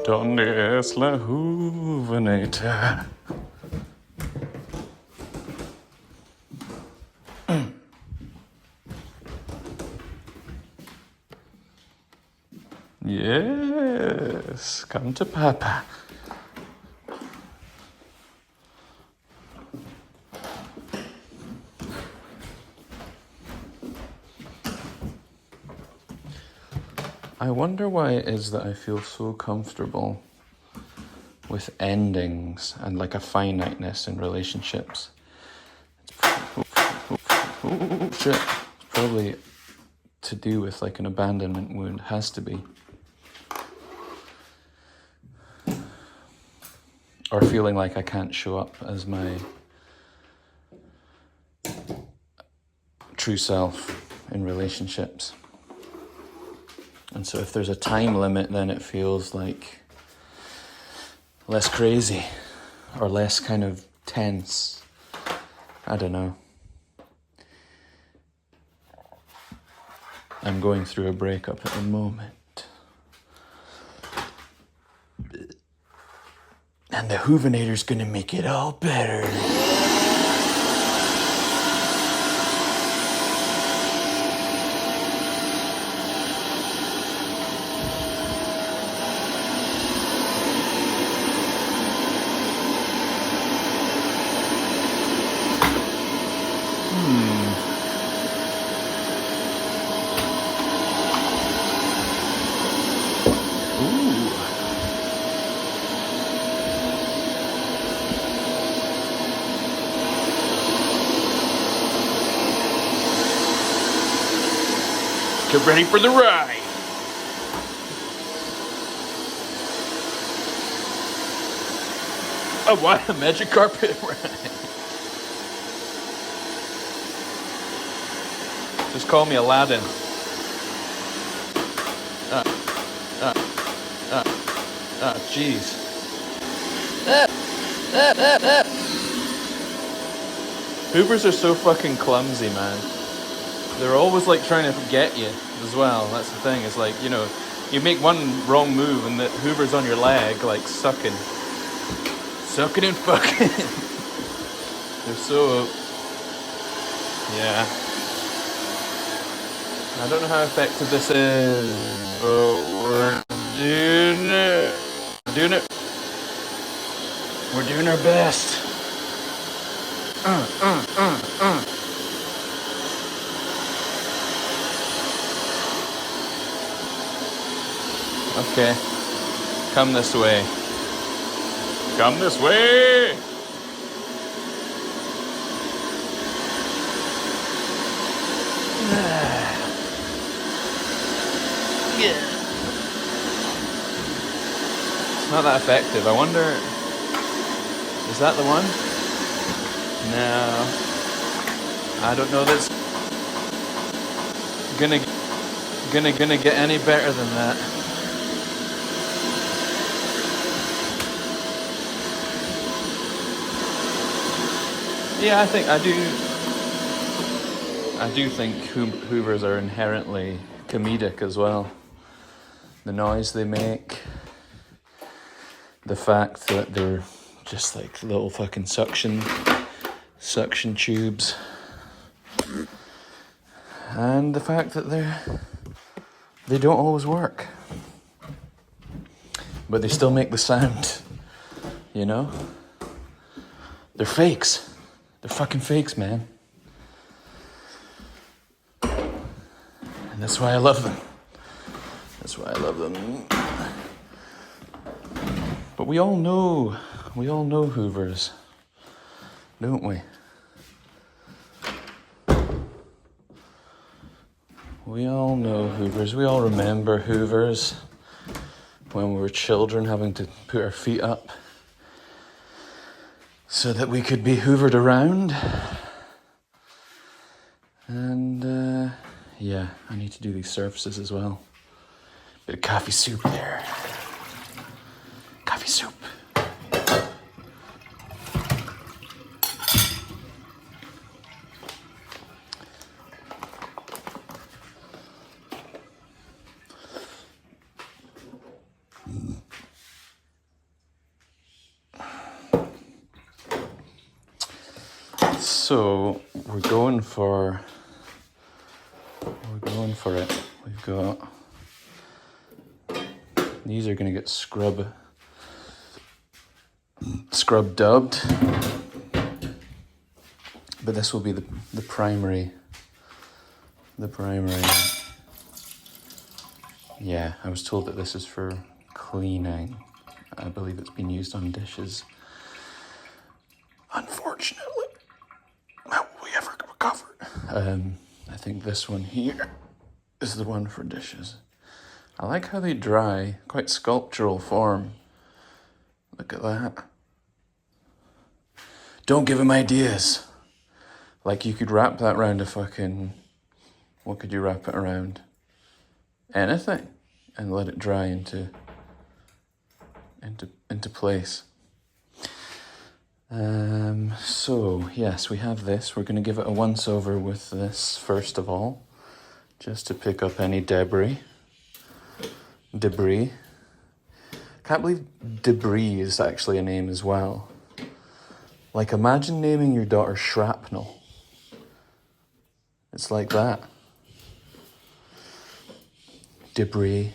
¿Dónde es la hoovenator? Yes, come to Papa. I wonder why it is that I feel so comfortable with endings and like a finiteness in relationships. Oh shit. It's probably to do with like an abandonment wound. Has to be. Or feeling like I can't show up as my true self in relationships. And so if there's a time limit, then it feels like less crazy or less kind of tense. I don't know. I'm going through a breakup at the moment. And the hoovenator's gonna make it all better. Get ready for the ride. Oh, what? A magic carpet ride. Just call me Aladdin. Jeez. Hoovers are so fucking clumsy, man. They're always like trying to get you as well. That's the thing. It's like, you know, you make one wrong move and the Hoover's on your leg, like sucking and fucking. They're so, yeah. I don't know how effective this is, but we're doing it. We're doing our best. Okay, come this way. Come this way! It's not that effective. I wonder, is that the one? No. I don't know that's gonna get any better than that. Yeah, I do think Hoovers are inherently comedic as well. The noise they make, the fact that they're just like little fucking suction tubes, and the fact that they don't always work, but they still make the sound, you know? They're fakes. They're fucking fakes, man. And that's why I love them. But we all know Hoovers, don't we? We all know Hoovers. We all remember Hoovers when we were children, having to put our feet up so that we could be hoovered around. And yeah, I need to do these surfaces as well. Bit of coffee soup there. Coffee soup. So we're going for it. We've got, these are going to get scrub dubbed, but this will be the primary. Yeah, I was told that this is for cleaning. I believe it's been used on dishes. Unfortunately, how will we ever recover? I think this one here is the one for dishes. I like how they dry, quite sculptural form. Look at that. Don't give him ideas. Like you could wrap that around a fucking, what could you wrap it around? Anything, and let it dry into place. So yes, we have this. We're going to give it a once over with this first of all, just to pick up any debris. Can't believe debris is actually a name as well. Like, imagine naming your daughter Shrapnel. It's like that. Debris.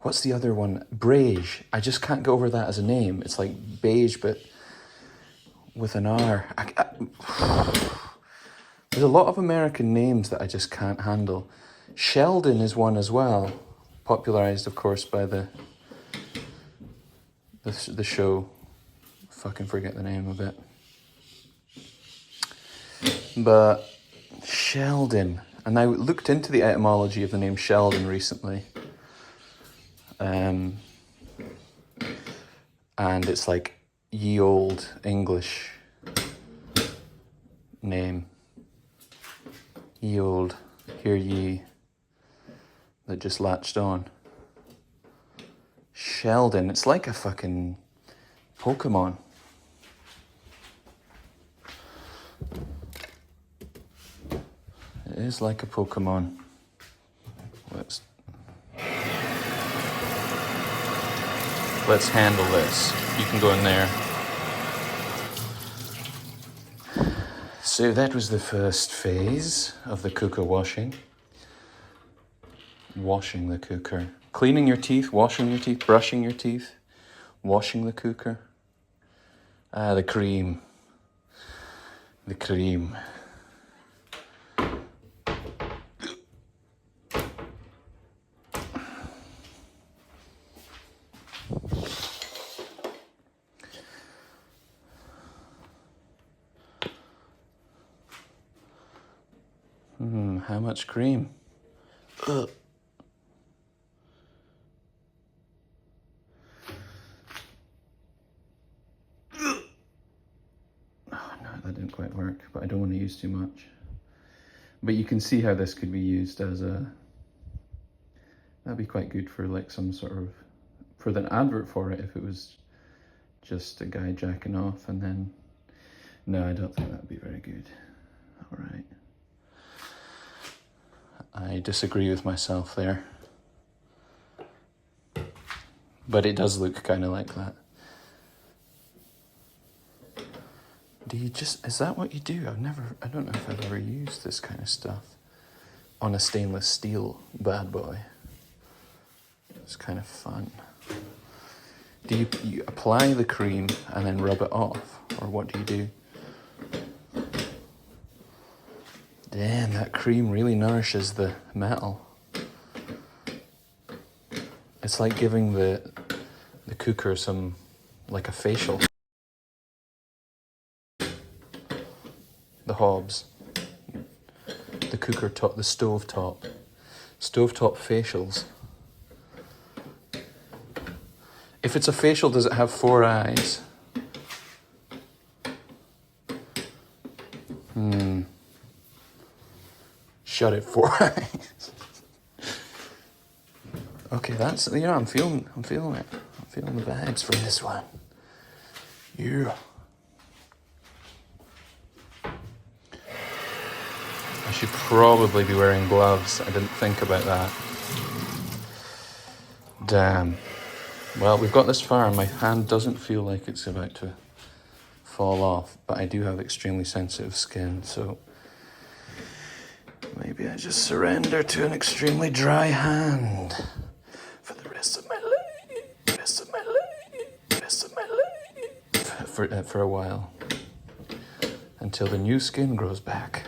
What's the other one? Beige. I just can't get over that as a name. It's like beige, but with an R. There's a lot of American names that I just can't handle. Sheldon is one as well. Popularized, of course, by the show. Fucking forget the name of it. But Sheldon. And I looked into the etymology of the name Sheldon recently. And it's like ye old English name. Ye old, hear ye, that just latched on. Sheldon, it's like a fucking Pokemon. It is like a Pokemon. Let's handle this. You can go in there. So that was the first phase of the cooker washing. Washing the cooker. Cleaning your teeth, washing your teeth, brushing your teeth, washing the cooker. The cream. The cream. How much cream? Ugh. Oh no, that didn't quite work, but I don't want to use too much. But you can see how this could be used as a, that'd be quite good for like some sort of, for an advert for it if it was just a guy jacking off and then, no, I don't think that'd be very good. All right. I disagree with myself there. But it does look kind of like that. Do you just, is that what you do? I don't know if I've ever used this kind of stuff on a stainless steel bad boy. It's kind of fun. Do you apply the cream and then rub it off? Or what do you do? Damn, that cream really nourishes the metal. It's like giving the cooker some, like a facial. The hobs. The cooker top, the stovetop facials. If it's a facial, does it have 4 eyes? Shut it, 4 eyes. Okay, that's, you know, I'm feeling it. I'm feeling the vibes from this one. Yeah. I should probably be wearing gloves. I didn't think about that. Damn. Well, we've got this far and my hand doesn't feel like it's about to fall off, but I do have extremely sensitive skin, so maybe I just surrender to an extremely dry hand for the rest of my life, rest of my life, rest of my life, for a while, until the new skin grows back.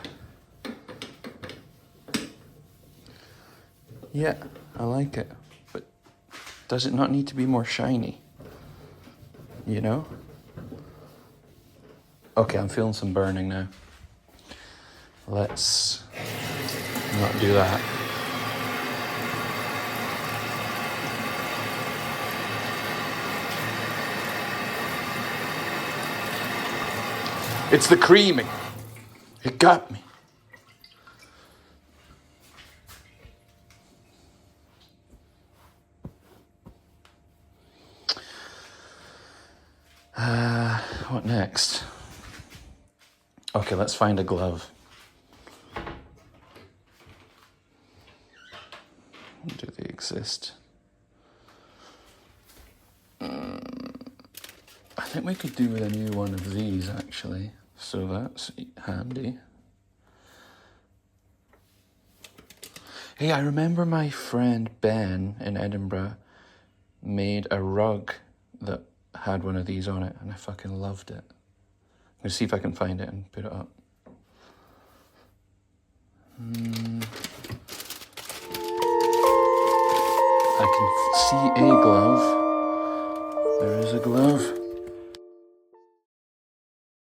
Yeah, I like it, but does it not need to be more shiny? You know? Okay, I'm feeling some burning now. Let's not do that. It's the creaming. It got me. What next? Okay, let's find a glove. Do they exist? I think we could do with a new one of these, actually. So that's handy. Hey, I remember my friend Ben in Edinburgh made a rug that had one of these on it, and I fucking loved it. I'm gonna see if I can find it and put it up. I can see a glove. There is a glove.